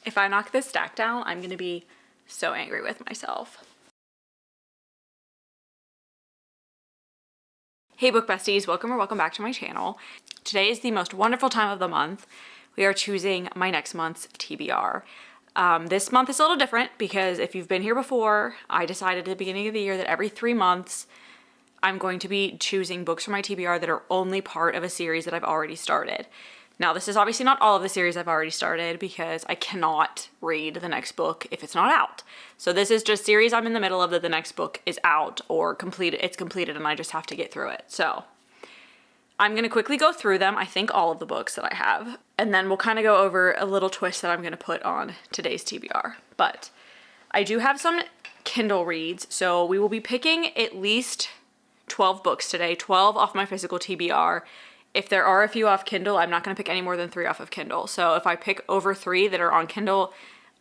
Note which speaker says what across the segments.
Speaker 1: If I knock this stack down, I'm gonna be so angry with myself. Hey book besties, welcome or welcome back to my channel. Today is the most wonderful time of the month. We are choosing my next month's TBR. This month is a little different because if you've been here before, I decided at the beginning of the year that every 3 months I'm going to be choosing books for my TBR that are only part of a series that I've already started. Now, this is obviously not all of the series I've already started because I cannot read the next book if it's not out. So this is just series I'm in the middle of that the next book is out or completed. It's completed and I just have to get through it. So I'm going to quickly go through them. I think all of the books that I have, and then we'll kind of go over a little twist that I'm going to put on today's TBR. But I do have some Kindle reads. So we will be picking at least 12 books today, 12 off my physical TBR. If there are a few off Kindle, I'm not going to pick any more than 3 off of Kindle. So if I pick over 3 that are on Kindle,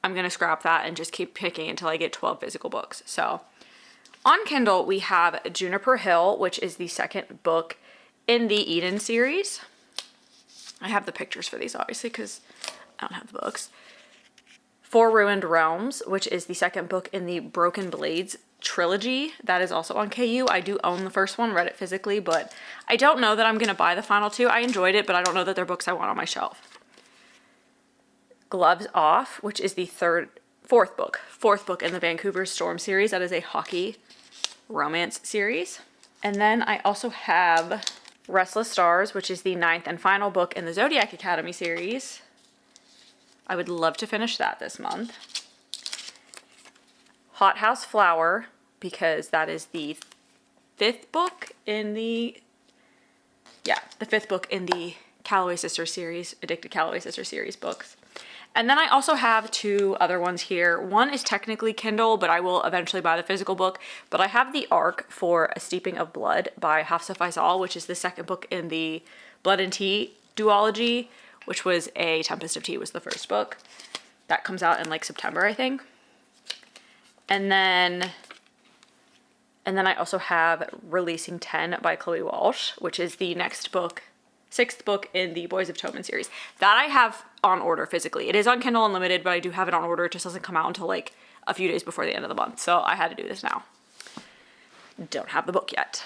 Speaker 1: I'm going to scrap that and just keep picking until I get 12 physical books. So on Kindle, we have Juniper Hill, which is the second book in the Eden series. I have the pictures for these, obviously, because I don't have the books. Four Ruined Realms, which is the second book in the Broken Blades trilogy. That is also on KU. I do own the first one, read it physically, but I don't know that I'm going to buy the final 2. I enjoyed it, but I don't know that they're books I want on my shelf. Gloves Off, which is the fourth book in the Vancouver Storm series. That is a hockey romance series. And then I also have Restless Stars, which is the 9th and final book in the Zodiac Academy series. I would love to finish that this month. Hothouse Flower, because that is the 5th book in the Calloway Sisters series, Addicted Calloway Sisters series books. And then I also have 2 other ones here. One is technically Kindle, but I will eventually buy the physical book. But I have the arc for A Steeping of Blood by Hafsa Faizal, which is the second book in the Blood and Tea duology, which was A Tempest of Tea was the first book. That comes out in like September, I think. And then I also have Releasing 10 by Chloe Walsh, which is the next book, 6th book in the Boys of Toman series. That I have on order physically. It is on Kindle Unlimited, but I do have it on order. It just doesn't come out until like a few days before the end of the month. So I had to do this now. Don't have the book yet.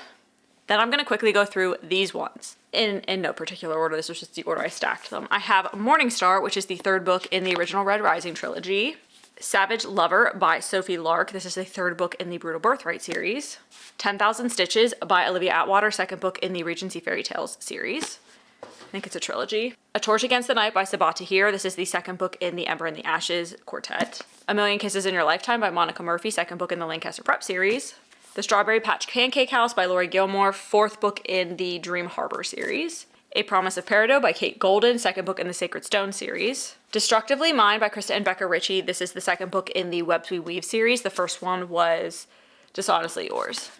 Speaker 1: Then I'm going to quickly go through these ones in no particular order. This was just the order I stacked them. I have Morningstar, which is the 3rd book in the original Red Rising trilogy. Savage Lover by Sophie Lark. This is the 3rd book in the Brutal Birthright series. 10,000 Stitches by Olivia Atwater, 2nd book in the Regency Fairy Tales series. I think it's a trilogy. A Torch Against the Night by Sabaa Tahir. This is the 2nd book in the Ember and the Ashes quartet. A Million Kisses in Your Lifetime by Monica Murphy, 2nd book in the Lancaster Prep series. The Strawberry Patch Pancake House by Laurie Gilmore, 4th book in the Dream Harbor series. A Promise of Peridot by Kate Golden, 2nd book in the Sacred Stone series. Destructively Mine by Krista and Becca Ritchie. This is the 2nd book in the Webs We Weave series. The first one was Dishonestly Yours.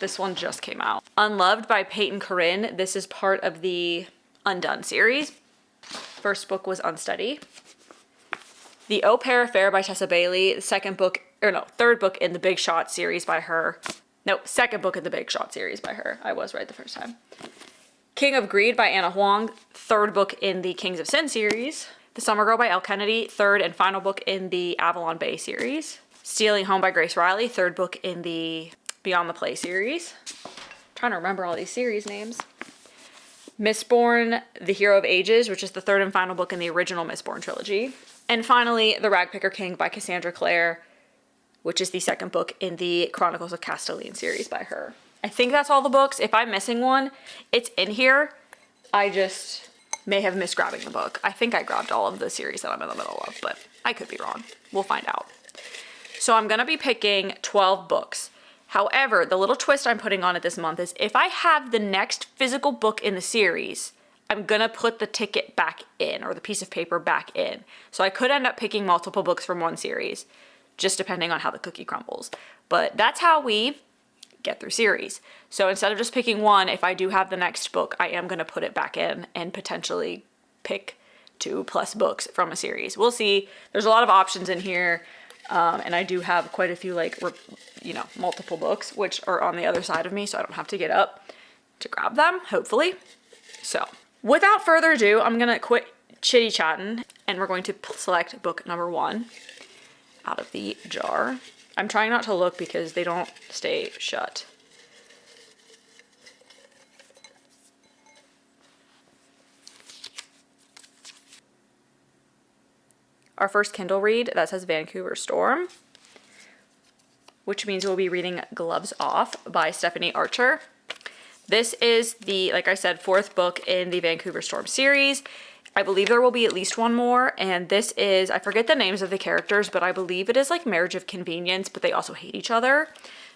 Speaker 1: This one just came out. Unloved by Peyton Corinne. This is part of the Undone series. First book was Unsteady. The Au Pair Affair by Tessa Bailey. The 3rd book in the Big Shot series by her. No, 2nd book in the Big Shot series by her. I was right the first time. King of Greed by Anna Huang, 3rd book in the Kings of Sin series. The Summer Girl by Elle Kennedy, 3rd and final book in the Avalon Bay series. Stealing Home by Grace Riley, 3rd book in the Beyond the Play series. I'm trying to remember all these series names. Mistborn, The Hero of Ages, which is the 3rd and final book in the original Mistborn trilogy. And finally, The Ragpicker King by Cassandra Clare, which is the 2nd book in the Chronicles of Castelline series by her. I think that's all the books. If I'm missing one, it's in here. I just may have missed grabbing the book. I think I grabbed all of the series that I'm in the middle of, but I could be wrong. We'll find out. So I'm going to be picking 12 books. However, the little twist I'm putting on it this month is if I have the next physical book in the series, I'm going to put the ticket back in, or the piece of paper back in. So I could end up picking multiple books from one series, just depending on how the cookie crumbles. But that's how we get through series. So instead of just picking one, if I do have the next book, I am going to put it back in and potentially pick 2+ books from a series. We'll see. There's a lot of options in here. And I do have quite a few multiple books, which are on the other side of me, so I don't have to get up to grab them, hopefully. So without further ado, I'm going to quit chitty chatting, and we're going to select book number 1 out of the jar. I'm trying not to look because they don't stay shut. Our first Kindle read, that says Vancouver Storm, which means we'll be reading Gloves Off by Stephanie Archer. This is the, like I said, 4th book in the Vancouver Storm series. I believe there will be at least one more, and this is, I forget the names of the characters, but I believe it is like Marriage of Convenience, but they also hate each other.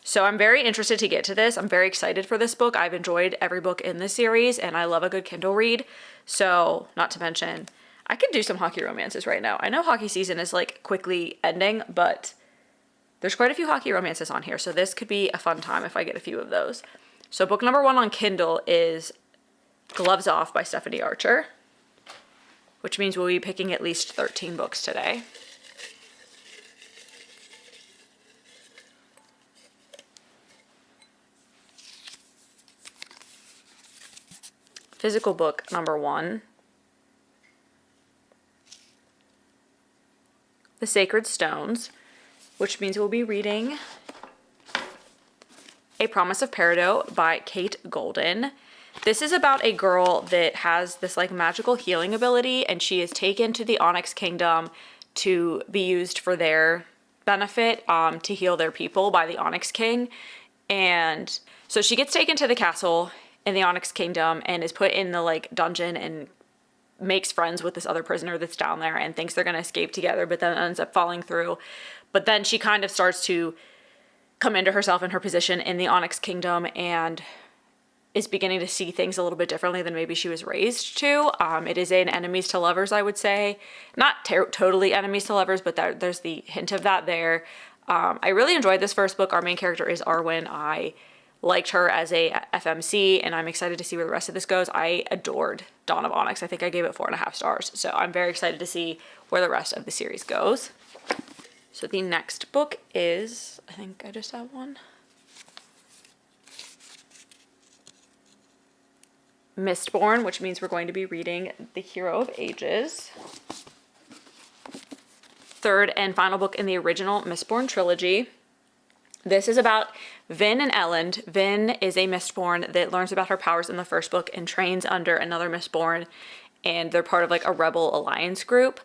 Speaker 1: So I'm very interested to get to this. I'm very excited for this book. I've enjoyed every book in this series, and I love a good Kindle read. So, not to mention, I could do some hockey romances right now. I know hockey season is like quickly ending, but there's quite a few hockey romances on here, so this could be a fun time if I get a few of those. So book number 1 on Kindle is Gloves Off by Stephanie Archer, which means we'll be picking at least 13 books today. Physical book number 1. The Sacred Stones, which means we'll be reading A Promise of Peridot by Kate Golden. This is about a girl that has this like magical healing ability, and she is taken to the Onyx Kingdom to be used for their benefit, to heal their people by the Onyx King. And so she gets taken to the castle in the Onyx Kingdom and is put in the like dungeon and makes friends with this other prisoner that's down there and thinks they're going to escape together, but then ends up falling through. But then she kind of starts to come into herself and her position in the Onyx Kingdom and is beginning to see things a little bit differently than maybe she was raised to. It is an enemies to lovers, I would say. Not totally enemies to lovers, but there's the hint of that there. I really enjoyed this first book. Our main character is Arwen. I liked her as a FMC, and I'm excited to see where the rest of this goes. I adored Dawn of Onyx. I think I gave it 4.5 stars. So I'm very excited to see where the rest of the series goes. So the next book is, I think I just have one. Mistborn, which means we're going to be reading The Hero of Ages. 3rd and final book in the original Mistborn trilogy. This is about Vin and Elend. Vin is a Mistborn that learns about her powers in the first book and trains under another Mistborn, and they're part of like a rebel alliance group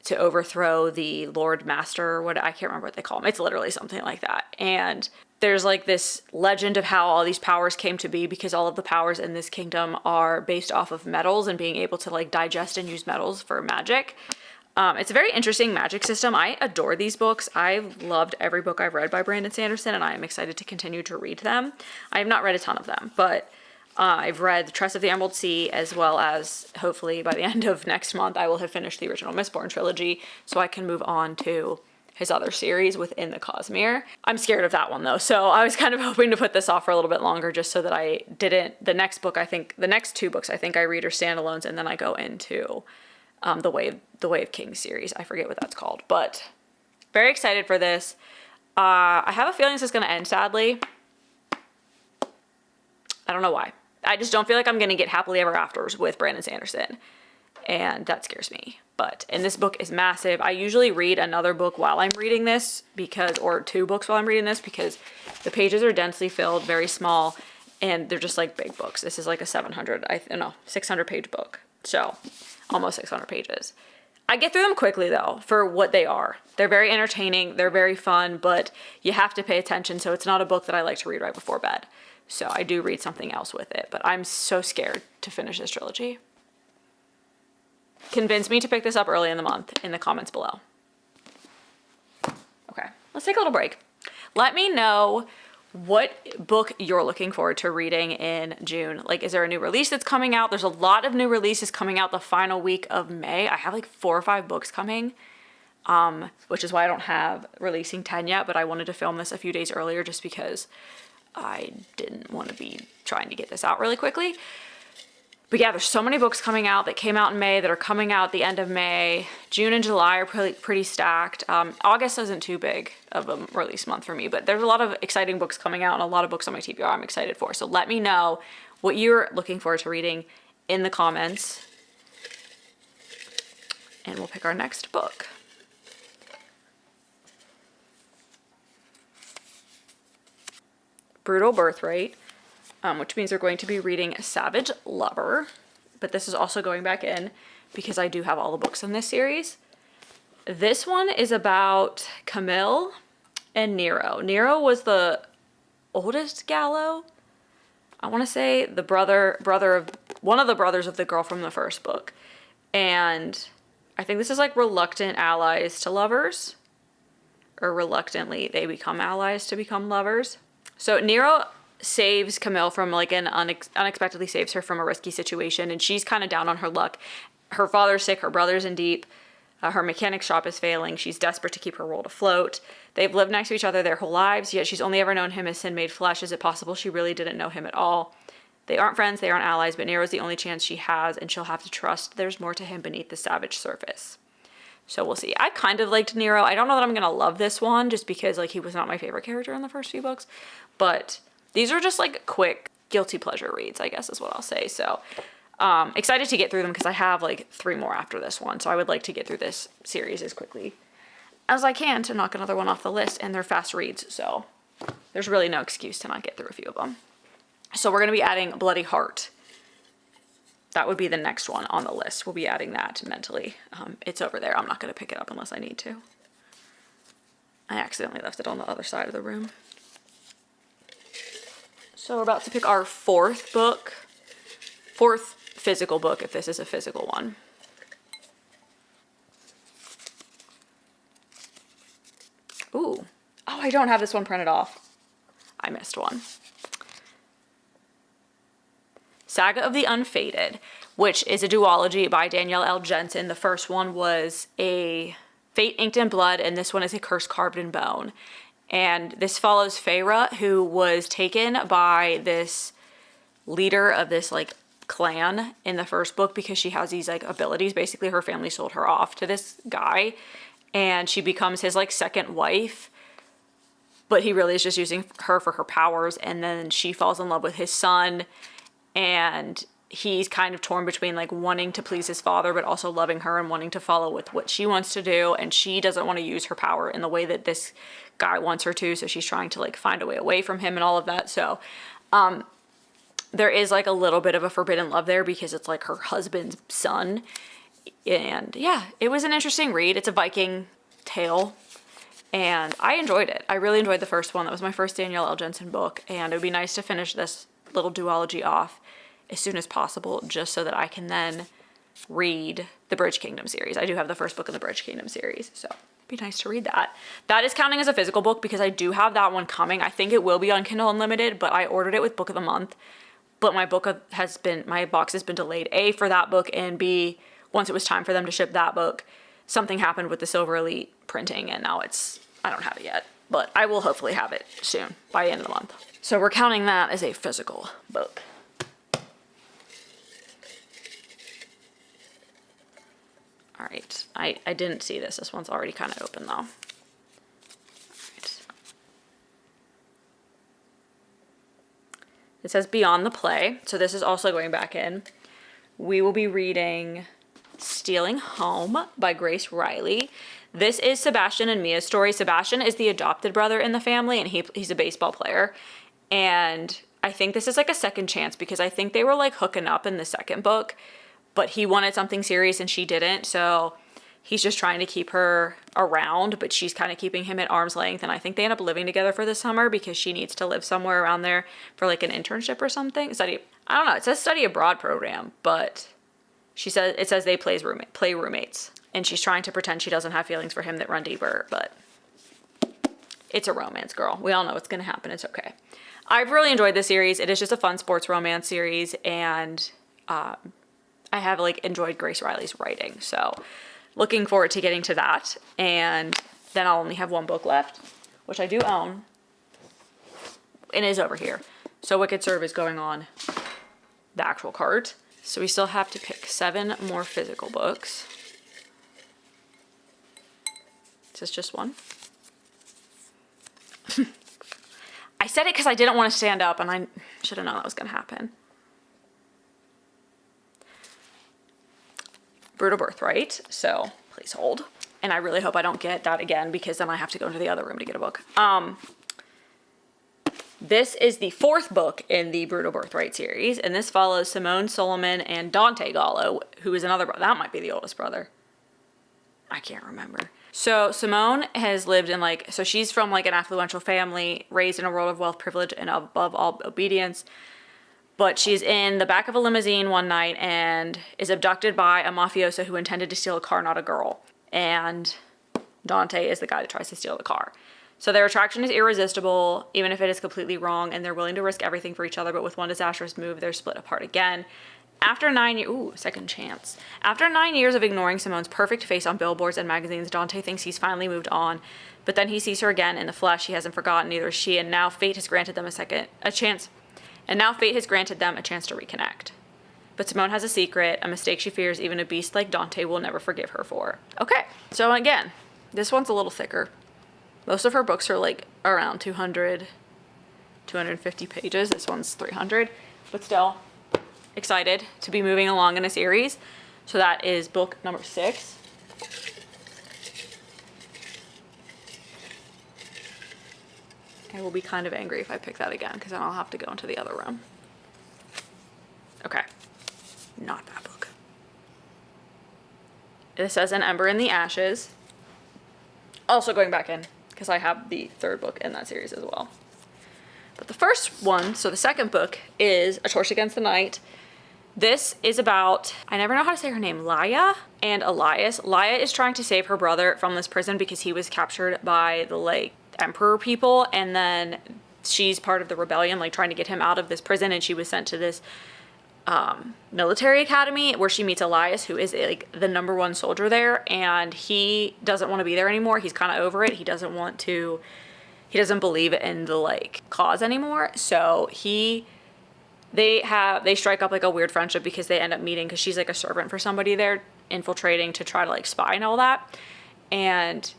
Speaker 1: to overthrow the Lord Master, I can't remember what they call him. It's literally something like that. And there's like this legend of how all these powers came to be because all of the powers in this kingdom are based off of metals and being able to like digest and use metals for magic. It's a very interesting magic system. I adore these books. I've loved every book I've read by Brandon Sanderson, and I am excited to continue to read them. I have not read a ton of them, but I've read The Tress of the Emerald Sea, as well as hopefully by the end of next month, I will have finished the original Mistborn trilogy, so I can move on to his other series within the Cosmere. I'm scared of that one though, so I was kind of hoping to put this off for a little bit longer just so that I didn't, the next 2 books I think I read are standalones, and then I go into the Way of Kings series. I forget what that's called, but very excited for this. I have a feeling this is going to end sadly. I don't know why. I just don't feel like I'm going to get happily ever afters with Brandon Sanderson, and that scares me. And this book is massive. I usually read another book while I'm reading this or 2 books while I'm reading this because the pages are densely filled, very small, and they're just like big books. This is like a 600 page book. So almost 600 pages. I get through them quickly though, for what they are. They're very entertaining, they're very fun, but you have to pay attention, so it's not a book that I like to read right before bed. So I do read something else with it, but I'm so scared to finish this trilogy. Convince me to pick this up early in the month in the comments below. Okay, let's take a little break. Let me know what book you're looking forward to reading in June. Like, is there a new release that's coming out? There's a lot of new releases coming out the final week of May. I have like 4 or 5 books coming, which is why I don't have releasing 10 yet, but I wanted to film this a few days earlier just because I didn't want to be trying to get this out really quickly. But yeah, there's so many books coming out that came out in May that are coming out at the end of May. June and July are pretty stacked. August isn't too big of a release month for me, but there's a lot of exciting books coming out and a lot of books on my TBR I'm excited for. So let me know what you're looking forward to reading in the comments. and we'll pick our next book. Brutal Birthright, which means we're going to be reading Savage Lover, but this is also going back in because I do have all the books in this series. This one is about Camille and Nero. Nero was the oldest Gallo. I want to say the brother of one of the brothers of the girl from the first book. And I think this is like reluctant allies to lovers, or reluctantly they become allies to become lovers. So Nero saves Camille from like unexpectedly saves her from a risky situation, and she's kind of down on her luck. Her father's sick, her brother's in deep, her mechanic shop is failing. She's desperate to keep her world afloat. They've lived next to each other their whole lives, yet she's only ever known him as sin made flesh. Is it possible she really didn't know him at all? They aren't friends, they aren't allies, but Nero's the only chance she has, and she'll have to trust there's more to him beneath the savage surface. So we'll see. I kind of liked Nero. I don't know that I'm going to love this one just because like he was not my favorite character in the first few books. But these are just like quick guilty pleasure reads, I guess is what I'll say. So excited to get through them because I have like 3 more after this one. So I would like to get through this series as quickly as I can to knock another one off the list. And they're fast reads. So there's really no excuse to not get through a few of them. So we're going to be adding Bloody Heart. That would be the next one on the list. We'll be adding that mentally. It's over there. I'm not going to pick it up unless I need to. I accidentally left it on the other side of the room. So we're about to pick our 4th book. 4th physical book, if this is a physical one. Ooh. Oh, I don't have this one printed off. I missed one. Saga of the Unfated, which is a duology by Danielle L. Jensen. The first one was a Fate Inked in Blood, and this one is a Curse Carved in Bone. And this follows Feyre, who was taken by this leader of this like clan in the first book because she has these like abilities. Basically, her family sold her off to this guy, and she becomes his like second wife. But he really is just using her for her powers, and then she falls in love with his son. And he's kind of torn between like wanting to please his father, but also loving her and wanting to follow with what she wants to do. And she doesn't want to use her power in the way that this guy wants her to. So she's trying to like find a way away from him and all of that. So, there is like a little bit of a forbidden love there because it's like her husband's son. And yeah, it was an interesting read. It's a Viking tale. And I enjoyed it. I really enjoyed the first one. That was my first Danielle L. Jensen book. And it would be nice to finish this little duology off as soon as possible, just so that I can then read the Bridge Kingdom series. I do have the first book in the Bridge Kingdom series, so it'd be nice to read that. That is counting as a physical book because I do have that one coming. I think it will be on Kindle Unlimited, but I ordered it with Book of the Month. But my box has been delayed, A, for that book, and B, once it was time for them to ship that book, something happened with the Silver Elite printing, and now I don't have it yet. But I will hopefully have it soon, by the end of the month. So we're counting that as a physical book. All right, I didn't see this. This one's already kind of open though. All right. It says Beyond the Play. So this is also going back in. We will be reading Stealing Home by Grace Riley. This is Sebastian and Mia's story. Sebastian is the adopted brother in the family, and he's a baseball player. And I think this is like a second chance because I think they were like hooking up in the second book, but he wanted something serious and she didn't. So he's just trying to keep her around, but she's kind of keeping him at arm's length. And I think they end up living together for the summer because she needs to live somewhere around there for like an internship or something. I don't know. It says study abroad program, but it says they play roommates. And she's trying to pretend she doesn't have feelings for him that run deeper, but it's a romance, girl. We all know what's going to happen. It's okay. I've really enjoyed this series. It is just a fun sports romance series, and I have like enjoyed Grace Riley's writing. So looking forward to getting to that. And then I'll only have one book left, which I do own, and is over here. So Wicked Serve is going on the actual cart. So we still have to pick 7 more physical books. Is this just one? I said it because I didn't want to stand up, and I should have known that was going to happen. Brutal Birthright, so please hold. And I really hope I don't get that again, because then I have to go into the other room to get a book. This is the 4th book in the Brutal Birthright series, and this follows Simone Solomon and Dante Gallo, who is another brother. That might be the oldest brother. I can't remember. So Simone has lived in so she's from an affluential family, raised in a world of wealth, privilege, and above all obedience. But she's in the back of a limousine one night and is abducted by a mafioso who intended to steal a car, not a girl. And Dante is the guy that tries to steal the car. So their attraction is irresistible, even if it is completely wrong, and they're willing to risk everything for each other, but with one disastrous move, they're split apart again. After 9 years, second chance. After 9 years of ignoring Simone's perfect face on billboards and magazines, Dante thinks he's finally moved on, but then he sees her again in the flesh. He hasn't forgotten, neither has she, and now fate has granted them a chance to reconnect. But Simone has a secret, a mistake she fears even a beast like Dante will never forgive her for. Okay, so again, this one's a little thicker. Most of her books are around 200, 250 pages. This one's 300, but still excited to be moving along in a series. So that is book number 6. I will be kind of angry if I pick that again, because then I'll have to go into the other room. Okay, not that book. It says An Ember in the Ashes. Also going back in, because I have the 3rd book in that series as well. But the first one, so the 2nd book, is A Torch Against the Night. This is about, I never know how to say her name, Laia and Elias. Laia is trying to save her brother from this prison because he was captured by the emperor people, and then she's part of the rebellion, trying to get him out of this prison, and she was sent to this military academy where she meets Elias, who is the #1 soldier there, and he doesn't want to be there anymore. He's kind of over it. He doesn't believe in the cause anymore. So they strike up a weird friendship, because they end up meeting because she's a servant for somebody there, infiltrating to try to spy and all that. And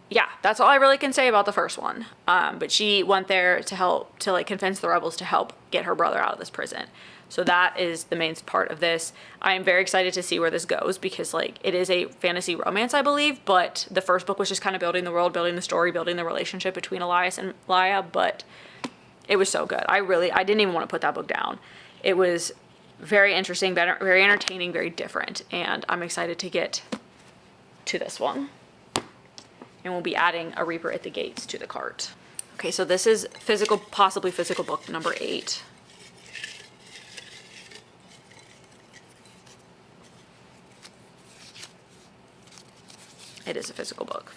Speaker 1: yeah, that's all I really can say about the first one. But she went there to help to convince the rebels to help get her brother out of this prison. So that is the main part of this. I am very excited to see where this goes, because it is a fantasy romance, I believe, but the first book was just kind of building the world, building the story, building the relationship between Elias and Laia, but it was so good. I didn't even want to put that book down. It was very interesting, very entertaining, very different, and I'm excited to get to this one. And we'll be adding A Reaper at the Gates to the cart. Okay, so this is possibly physical book number 8. It is a physical book.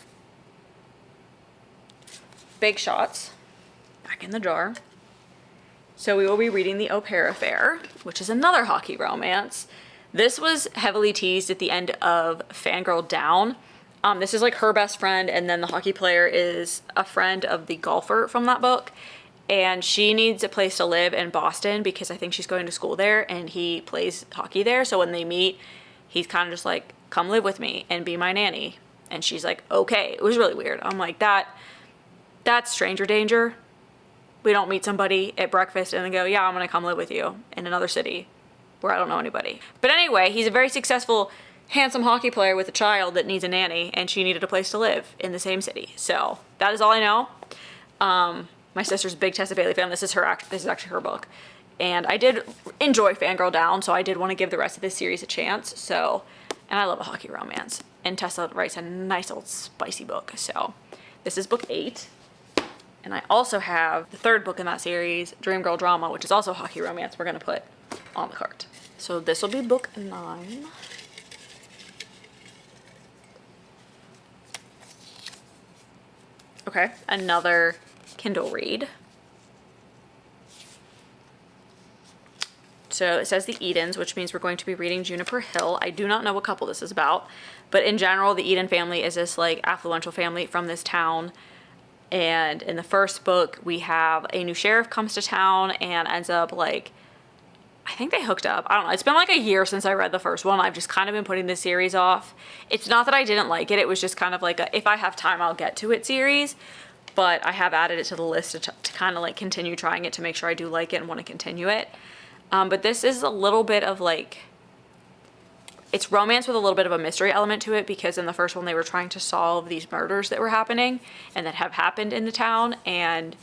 Speaker 1: Big Shots, back in the jar. So we will be reading The Au Pair Affair, which is another hockey romance. This was heavily teased at the end of Fangirl Down. This is her best friend, and then the hockey player is a friend of the golfer from that book. And she needs a place to live in Boston because I think she's going to school there, and he plays hockey there. So when they meet, he's kind of just come live with me and be my nanny. And she's okay. It was really weird. I'm that's stranger danger. We don't meet somebody at breakfast and then go, yeah, I'm going to come live with you in another city where I don't know anybody. But anyway, he's a very successful, handsome hockey player with a child that needs a nanny, and she needed a place to live in the same city. So that is all I know. My sister's a big Tessa Bailey fan. This is actually her book. And I did enjoy Fangirl Down, so I did want to give the rest of this series a chance. So, and I love a hockey romance. And Tessa writes a nice old spicy book. So this is book 8. And I also have the 3rd book in that series, Dream Girl Drama, which is also a hockey romance we're going to put on the cart. So this will be book 9. Okay, another Kindle read. So it says the Edens, which means we're going to be reading Juniper Hill. I do not know what couple this is about, but in general, the Eden family is this affluential family from this town. And in the first book, we have a new sheriff comes to town and ends up I think they hooked up. I don't know. It's been a year since I read the first one. I've just kind of been putting this series off. It's not that I didn't like it. It was just kind of if I have time, I'll get to it series. But I have added it to the list to kind of continue trying it to make sure I do like it and want to continue it. But this is a little bit of it's romance with a little bit of a mystery element to it, because in the first one they were trying to solve these murders that were happening and that have happened in the town, and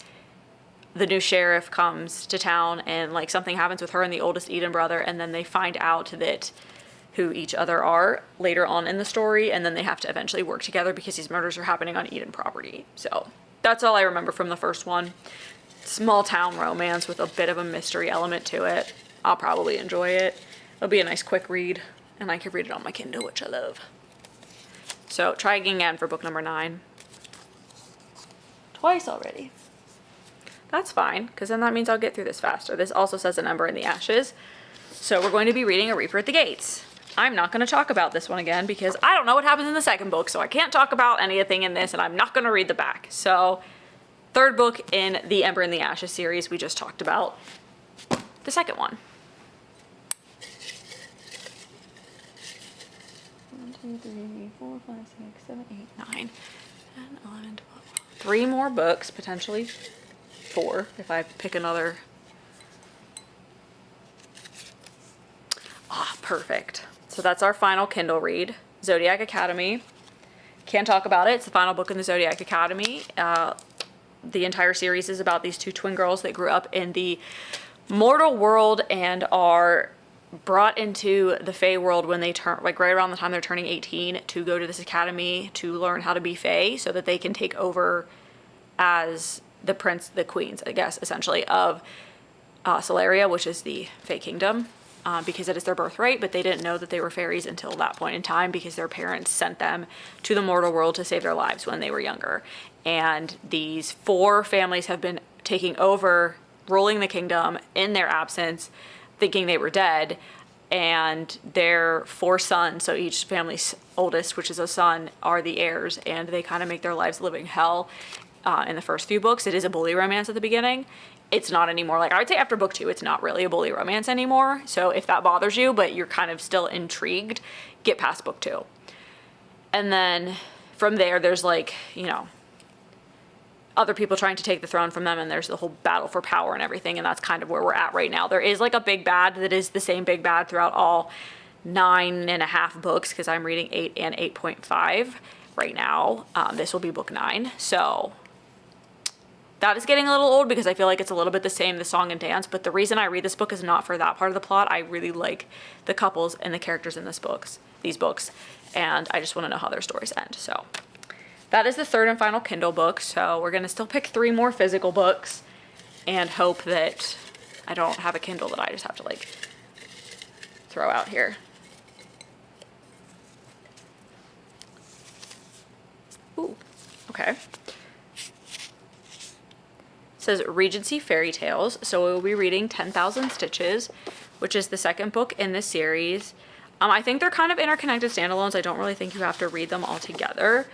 Speaker 1: the new sheriff comes to town and like something happens with her and the oldest Eden brother, and then they find out that who each other are later on in the story, and then they have to eventually work together because these murders are happening on Eden property. So that's all I remember from the first one. Small town romance with a bit of a mystery element to it. I'll probably enjoy it. It'll be a nice quick read, and I can read it on my Kindle, which I love. So try again for book number 9. Twice already. That's fine, because then that means I'll get through this faster. This also says An Ember in the Ashes. So we're going to be reading A Reaper at the Gates. I'm not going to talk about this one again because I don't know what happens in the second book, so I can't talk about anything in this, and I'm not going to read the back. So, third book in the Ember in the Ashes series. We just talked about the second one. 1, 2, 3, 4, 5, 6, 7, 8, 9, 10, 11, 12. 3 more books, potentially 4 if I pick another. Ah, perfect. So that's our final Kindle read, Zodiac Academy. Can't talk about it. It's the final book in the Zodiac Academy. The entire series is about these 2 twin girls that grew up in the mortal world and are brought into the Fae world when they turn, like right around the time they're turning 18, to go to this academy to learn how to be Fae so that they can take over as the queens, I guess, essentially, of Solaria, which is the Fae kingdom. Because it is their birthright, but they didn't know that they were fairies until that point in time because their parents sent them to the mortal world to save their lives when they were younger. And these 4 families have been taking over, ruling the kingdom in their absence, thinking they were dead. And their 4 sons, so each family's oldest, which is a son, are the heirs, and they kind of make their lives living hell in the first few books. It is a bully romance at the beginning. It's not anymore. Like, I would say after book 2, it's not really a bully romance anymore. So if that bothers you, but you're kind of still intrigued, get past book 2. And then from there, there's like, you know, other people trying to take the throne from them, and there's the whole battle for power and everything, and that's kind of where we're at right now. There is like a big bad that is the same big bad throughout all 9.5 books, because I'm reading 8 and 8.5 right now. This will be book 9. So that is getting a little old because I feel like it's a little bit the same, the song and dance, but the reason I read this book is not for that part of the plot. I really like the couples and the characters in these books, and I just want to know how their stories end. So that is the third and final Kindle book, so we're going to still pick 3 more physical books and hope that I don't have a Kindle that I just have to like throw out here. Ooh, okay. Says Regency Fairy Tales, so we'll be reading 10,000 Stitches, which is the second book in this series. I think they're kind of interconnected standalones. I don't really think you have to read them all together.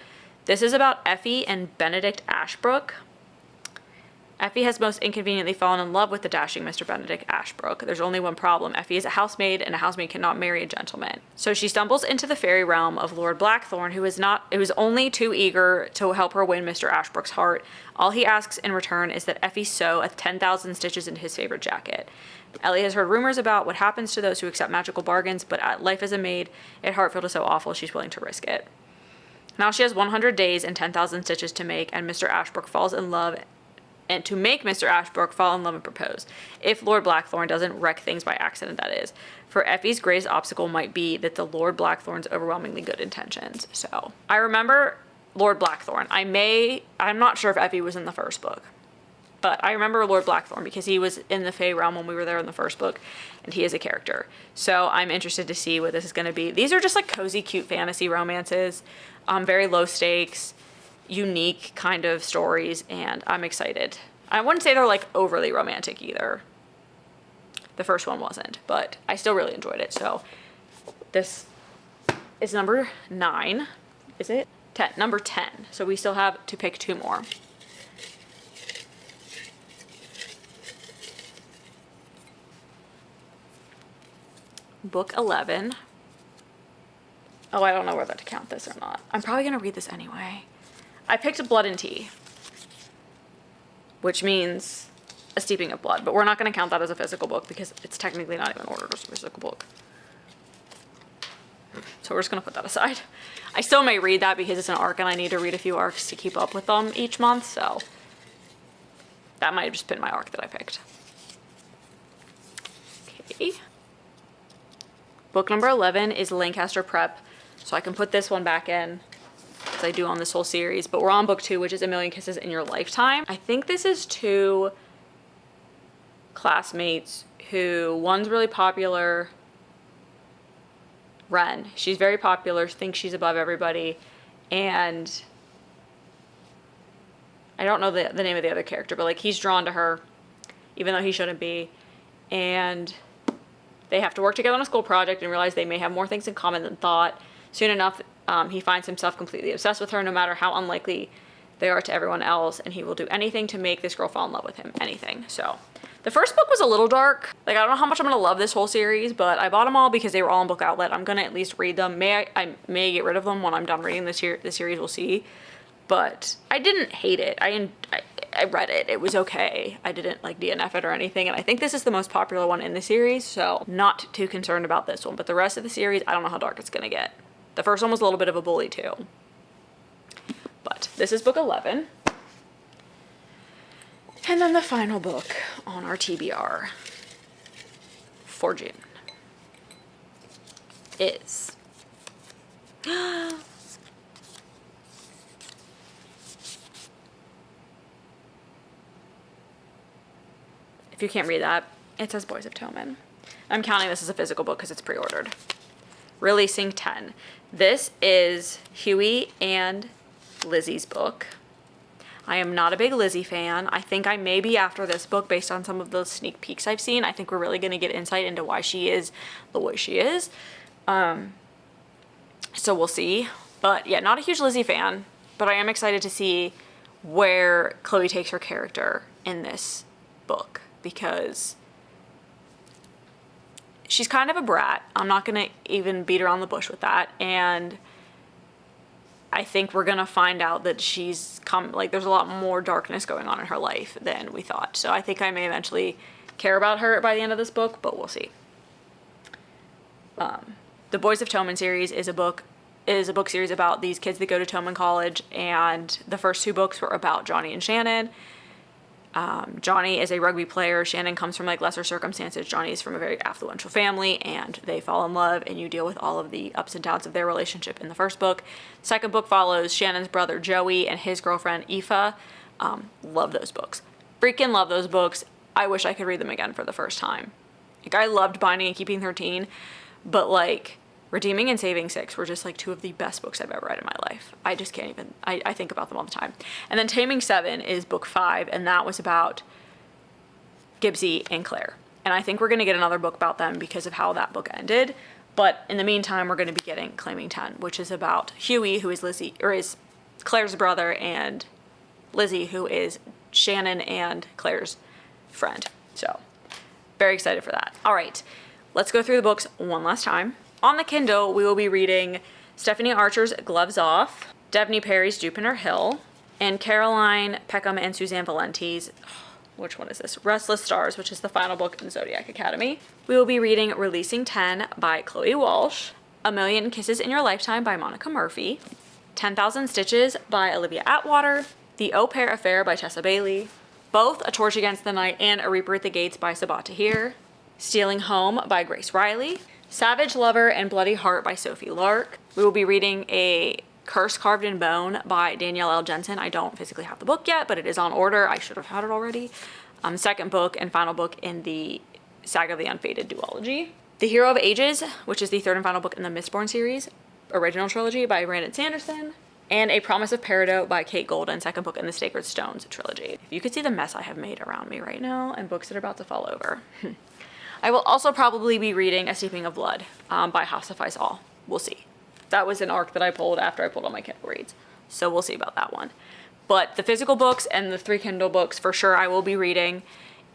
Speaker 1: This is about Effie and Benedict Ashbrook. Effie has most inconveniently fallen in love with the dashing Mr. Benedict Ashbrook. There's only one problem. Effie is a housemaid, and a housemaid cannot marry a gentleman. So she stumbles into the fairy realm of Lord Blackthorn, who is only too eager to help her win Mr. Ashbrook's heart. All he asks in return is that Effie sew 10,000 stitches into his favorite jacket. Ellie has heard rumors about what happens to those who accept magical bargains, but life as a maid at Hartfield is so awful she's willing to risk it. Now she has 100 days and 10,000 stitches to make, and Mr. Ashbrook falls in love, and to make Mr. Ashbrook fall in love and propose. If Lord Blackthorn doesn't wreck things by accident, that is. For Effie's greatest obstacle might be that the Lord Blackthorn's overwhelmingly good intentions. So, I remember Lord Blackthorn. I'm not sure if Effie was in the first book, but I remember Lord Blackthorn because he was in the Fae realm when we were there in the first book, and he is a character. So I'm interested to see what this is going to be. These are just like cozy, cute fantasy romances, very low stakes, unique kind of stories, and I'm excited. I wouldn't say they're like overly romantic either. The first one wasn't, but I still really enjoyed it. So this is number 9. Is it? 10. Number 10. So we still have to pick 2 more. Book 11. Oh, I don't know whether to count this or not. I'm probably going to read this anyway. I picked Blood and Tea, which means A Steeping of Blood, but we're not going to count that as a physical book because it's technically not even ordered as a physical book. So we're just gonna put that aside. I still may read that because it's an arc and I need to read a few arcs to keep up with them each month, so that might have just been my arc that I picked. Okay. Book number 11 is Lancaster Prep, so I can put this one back in, as I do on this whole series, but we're on book 2, which is A Million Kisses in Your Lifetime. I think this is 2 classmates who, one's really popular, Ren. She's very popular, thinks she's above everybody, and I don't know the name of the other character, but like he's drawn to her, even though he shouldn't be, and they have to work together on a school project and realize they may have more things in common than thought. Soon enough, he finds himself completely obsessed with her, no matter how unlikely they are to everyone else, and he will do anything to make this girl fall in love with him. Anything. So the first book was a little dark. Like, I don't know how much I'm gonna love this whole series, but I bought them all because they were all in Book Outlet. I'm gonna at least read them. I may get rid of them when I'm done reading this series. We'll see. But I didn't hate it. I read it. It was okay. I didn't like DNF it or anything, and I think this is the most popular one in the series, so not too concerned about this one. But the rest of the series, I don't know how dark it's gonna get. The first one was a little bit of a bully too. But this is book 11. And then the final book on our TBR for June is if you can't read that, it says Boys of Tommen. I'm counting this as a physical book because it's pre-ordered. Releasing 10. This is Huey and Lizzie's book. I am not a big Lizzie fan. I think I may be after this book based on some of the sneak peeks I've seen. I think we're really going to get insight into why she is the way she is. So we'll see. But yeah, not a huge Lizzie fan, but I am excited to see where Chloe takes her character in this book, because she's kind of a brat. I'm not going to even beat around the bush with that. And I think we're going to find out that there's a lot more darkness going on in her life than we thought. So I think I may eventually care about her by the end of this book, but we'll see. The Boys of Tommen series is a book series about these kids that go to Tommen College, and the first 2 books were about Johnny and Shannon. Johnny is a rugby player. Shannon comes from like lesser circumstances. Johnny is from a very affluential family, and they fall in love, and you deal with all of the ups and downs of their relationship in the first book. Second book follows Shannon's brother Joey and his girlfriend Aoife. Love those books. Freaking love those books. I wish I could read them again for the first time. Like, I loved Binding and Keeping 13, but like Redeeming and Saving 6 were just like 2 of the best books I've ever read in my life. I just can't even, I think about them all the time. And then Taming 7 is book 5, and that was about Gibbsy and Claire. And I think we're going to get another book about them because of how that book ended. But in the meantime, we're going to be getting Claiming 10, which is about Huey, who is is Claire's brother, and Lizzie, who is Shannon and Claire's friend. So very excited for that. All right, let's go through the books one last time. On the Kindle, we will be reading Stephanie Archer's Gloves Off, Devney Perry's Jupiter Hill, and Caroline Peckham and Suzanne Valenti's, which one is this? Restless Stars, which is the final book in Zodiac Academy. We will be reading Releasing 10 by Chloe Walsh, A Million Kisses in Your Lifetime by Monica Murphy, 10,000 Stitches by Olivia Atwater, The Au Pair Affair by Tessa Bailey, both A Torch Against the Night and A Reaper at the Gates by Sabat Tahir, Stealing Home by Grace Riley, Savage Lover and Bloody Heart by Sophie Lark. We will be reading A Curse Carved in Bone by Danielle L. Jensen. I don't physically have the book yet, but it is on order. I should have had it already. Second book and final book in the Saga of the Unfated duology. The Hero of Ages, which is the 3rd and final book in the Mistborn series, original trilogy by Brandon Sanderson. And A Promise of Peridot by Kate Golden, 2nd book in the Sacred Stones trilogy. If you could see the mess I have made around me right now and books that are about to fall over. I will also probably be reading A Steeping of Blood by Hafsa Faisal. We'll see. That was an arc that I pulled after I pulled all my Kindle reads. So we'll see about that one. But the physical books and the 3 Kindle books, for sure, I will be reading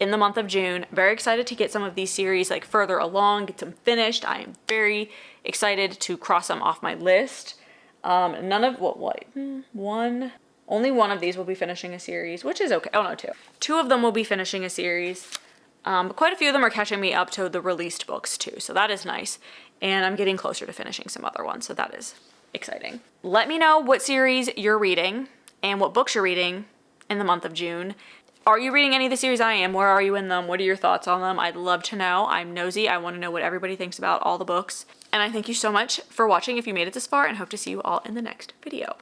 Speaker 1: in the month of June. Very excited to get some of these series like further along, get them finished. I am very excited to cross them off my list. Only one of these will be finishing a series, which is okay. Oh no, 2. 2 of them will be finishing a series. But quite a few of them are catching me up to the released books too, so that is nice. And I'm getting closer to finishing some other ones, so that is exciting. Let me know what series you're reading and what books you're reading in the month of June. Are you reading any of the series I am? Where are you in them? What are your thoughts on them? I'd love to know. I'm nosy. I want to know what everybody thinks about all the books. And I thank you so much for watching if you made it this far, and hope to see you all in the next video.